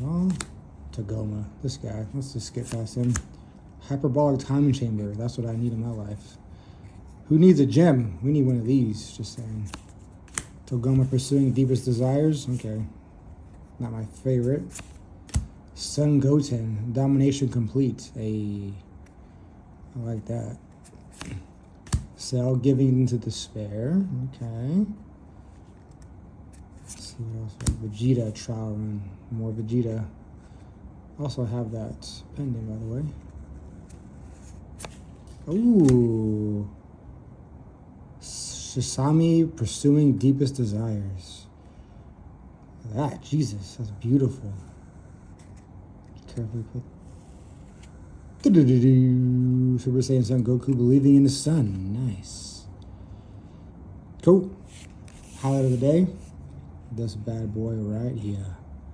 Well, Tagoma. This guy. Let's just skip past him. Hyperbolic timing chamber. That's what I need in my life. Who needs a gem? We need one of these. Just saying. Togoma pursuing deepest desires. Okay. Not my favorite. Sun Goten. Domination complete. I like that. Cell giving into despair. Okay. Let's see what else. Vegeta trial run. More Vegeta. Also have that pending, by the way. Ooh. Sasami pursuing deepest desires. That, Jesus, that's beautiful. Carefully put. Super Saiyan Son Goku believing in the sun. Nice. Cool. Highlight of the day. This bad boy right here.